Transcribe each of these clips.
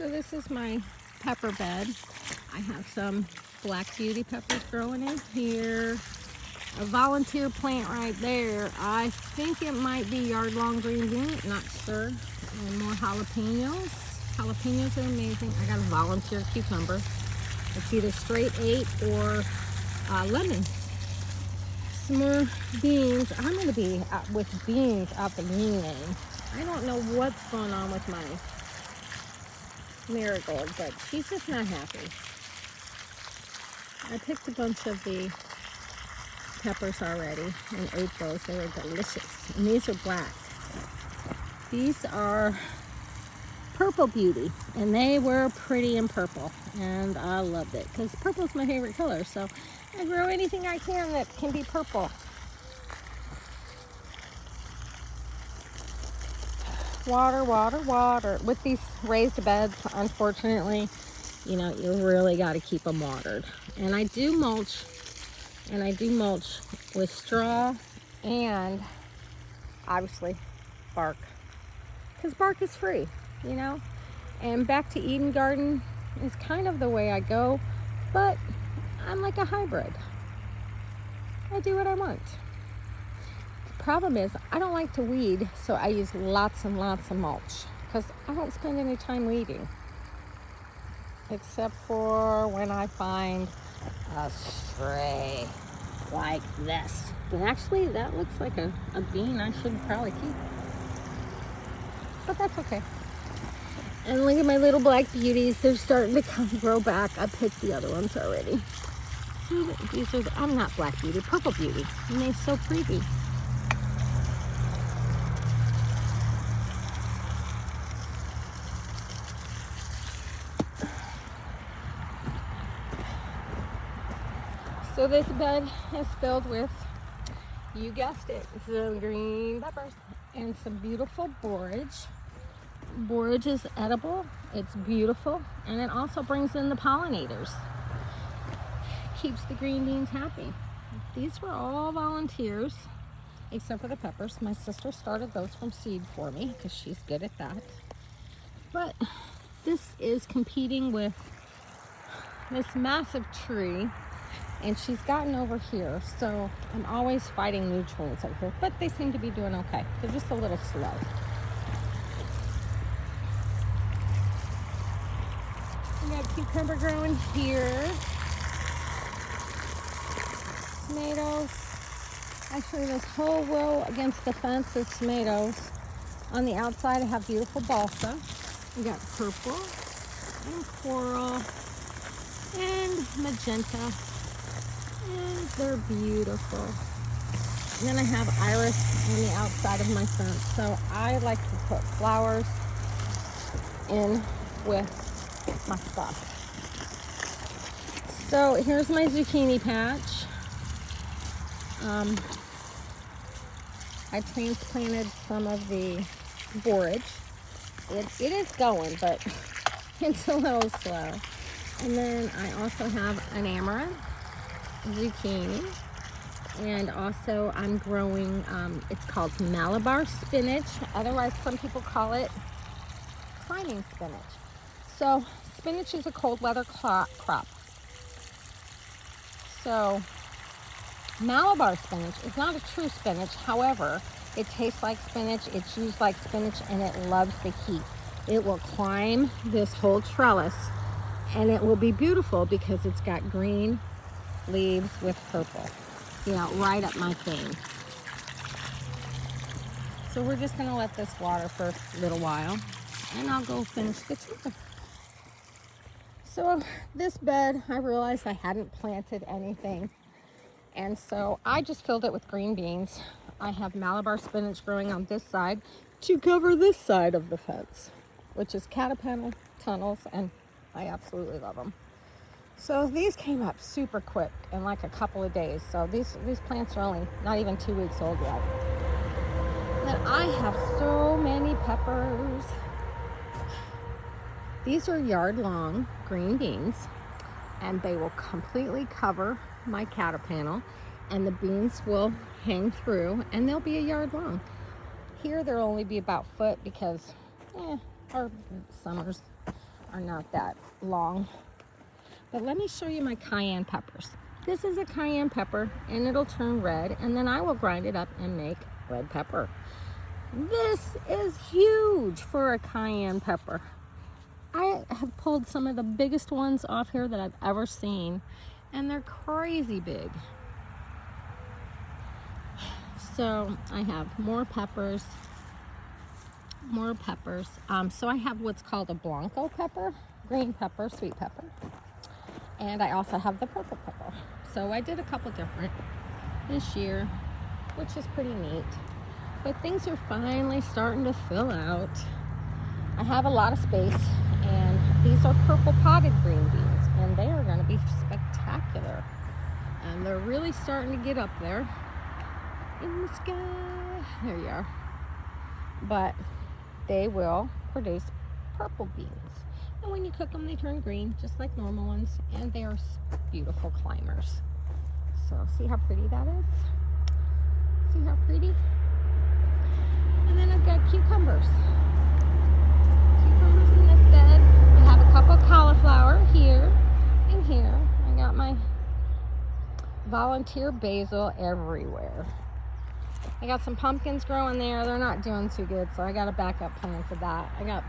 So this is my pepper bed. I have some black beauty peppers growing in here. A volunteer plant right there. I think it might be yard-long green bean, not sure. And more jalapenos. Jalapenos are amazing. I got a volunteer cucumber. It's either straight 8 or lemon. Some more beans. I'm going to be with beans out the meaning. I don't know what's going on with my marigold, but she's just not happy. I picked a bunch of the peppers already and ate those. They were delicious. And these are black. These are purple beauty, and they were pretty in purple, and I loved it because purple is my favorite color. So I grow anything I can that can be purple. Water, water, water. With these raised beds, unfortunately, you know, you really got to keep them watered. And I do mulch, with straw and obviously bark, because bark is free, you know. And back to Eden Garden is kind of the way I go, but I'm like a hybrid. I do what I want. The problem is I don't like to weed, so I use lots and lots of mulch because I don't spend any time weeding, except for when I find a stray like this. But actually, that looks like a bean I should probably keep. But that's okay. And look at my little black beauties. They're starting to grow back. I picked the other ones already. These are I'm not black beauty, purple beauty. And they're so pretty. So this bed is filled with, you guessed it, some green peppers and some beautiful borage. Borage is edible, it's beautiful, and it also brings in the pollinators. Keeps the green beans happy. These were all volunteers, except for the peppers. My sister started those from seed for me because she's good at that. But this is competing with this massive tree, and she's gotten over here, so I'm always fighting nutrients over here, but they seem to be doing okay. They're just a little slow. We got cucumber growing here. Tomatoes. Actually, this whole row against the fence is tomatoes. On the outside, I have beautiful balsa. We got purple and coral and magenta. And they're beautiful. And then I have iris on the outside of my fence. So I like to put flowers in with my stuff. So here's my zucchini patch. I transplanted some of the borage. It is going, but it's a little slow. And then I also have an amaranth, zucchini, and also I'm growing, it's called Malabar spinach. Otherwise, some people call it climbing spinach. So spinach is a cold weather crop. So Malabar spinach is not a true spinach. However, it tastes like spinach, it's used like spinach, and it loves the heat. It will climb this whole trellis, and it will be beautiful because it's got green leaves with purple. You know, right up my thing. So we're just gonna let this water for a little while, and I'll go finish the tea. So this bed, I realized I hadn't planted anything, and so I just filled it with green beans. I have Malabar spinach growing on this side to cover this side of the fence, which is caterpillar tunnels, and I absolutely love them. So these came up super quick in like a couple of days. So these plants are only not even 2 weeks old yet. Then I have so many peppers. These are yard-long green beans, and they will completely cover my caterpillar, and the beans will hang through, and they'll be a yard long. Here, there'll only be about a foot because our summer's are not that long. But let me show you my cayenne peppers. This is a cayenne pepper, and it'll turn red, and then I will grind it up and make red pepper. This is huge for a cayenne pepper. I have pulled some of the biggest ones off here that I've ever seen, and they're crazy big. So I have more peppers. So I have what's called a blanco pepper, green pepper, sweet pepper. And I also have the purple pepper. So I did a couple different this year, which is pretty neat. But things are finally starting to fill out. I have a lot of space, and these are purple potted green beans, and they are going to be spectacular. And they're really starting to get up there in the sky. There you are. But they will produce purple beans. And when you cook them, they turn green, just like normal ones. And they are beautiful climbers. So see how pretty that is? See how pretty? And then I've got cucumbers. Cucumbers in this bed. I have a couple of cauliflower here and here. I got my volunteer basil everywhere. I got some pumpkins growing there. They're not doing too good, so I got a backup plan for that. I got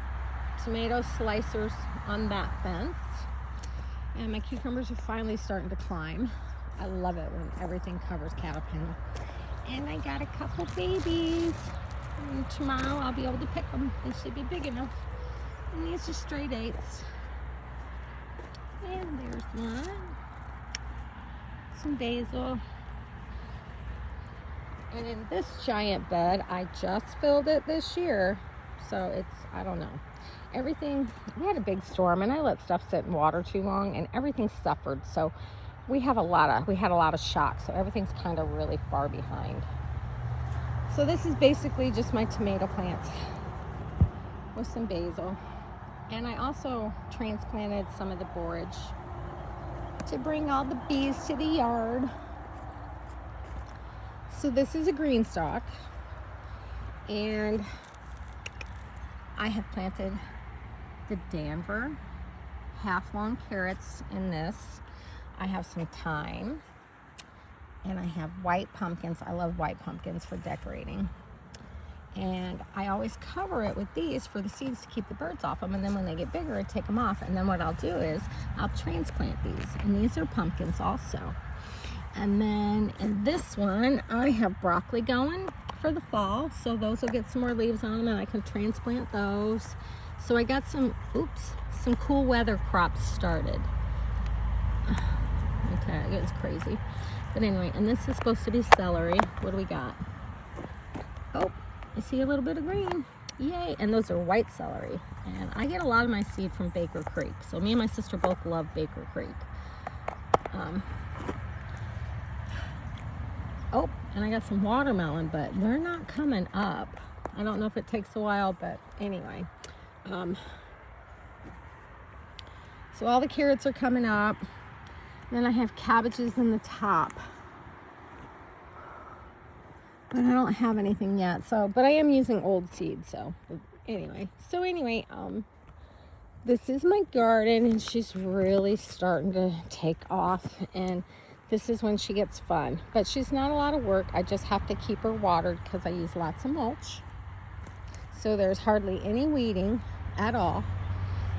tomato slicers on that fence, and my cucumbers are finally starting to climb. I love it when everything covers caterpillar. And I got a couple babies, and tomorrow I'll be able to pick them. They should be big enough. And these are stray dates. And there's one. Some basil. And in this giant bed, I just filled it this year. So it's, I don't know. Everything, we had a big storm, and I let stuff sit in water too long, and everything suffered. So we had a lot of shock. So everything's kind of really far behind. So this is basically just my tomato plants with some basil. And I also transplanted some of the borage to bring all the bees to the yard. So this is a green stalk, and I have planted the Danver half-long carrots in this. I have some thyme, and I have white pumpkins. I love white pumpkins for decorating. And I always cover it with these for the seeds to keep the birds off them, and then when they get bigger, I take them off. And then what I'll do is I'll transplant these, and these are pumpkins also. And then in this one, I have broccoli going for the fall, so those will get some more leaves on them, and I can transplant those. So I got some cool weather crops started. Okay, it's crazy. But anyway, and this is supposed to be celery. What do we got? Oh, I see a little bit of green. Yay. And those are white celery. And I get a lot of my seed from Baker Creek. So me and my sister both love Baker Creek. Oh, and I got some watermelon, but they're not coming up. I don't know if it takes a while, but anyway. So all the carrots are coming up. Then I have cabbages in the top. But I don't have anything yet. But I am using old seeds, so anyway. This is my garden, and she's really starting to take off, and this is when she gets fun. But she's not a lot of work. I just have to keep her watered because I use lots of mulch. So there's hardly any weeding at all.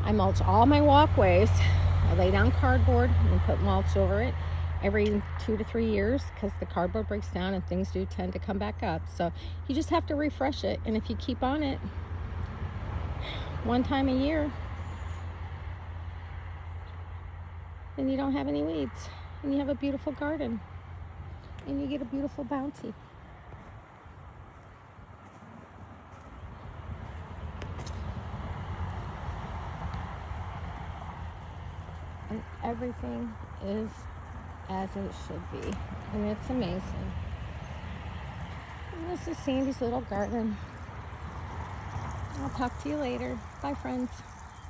I mulch all my walkways. I lay down cardboard and put mulch over it every 2 to 3 years because the cardboard breaks down and things do tend to come back up. So you just have to refresh it. And if you keep on it one time a year, then you don't have any weeds. And you have a beautiful garden. And you get a beautiful bounty. And everything is as it should be. And it's amazing. And this is Sandy's little garden. I'll talk to you later. Bye, friends.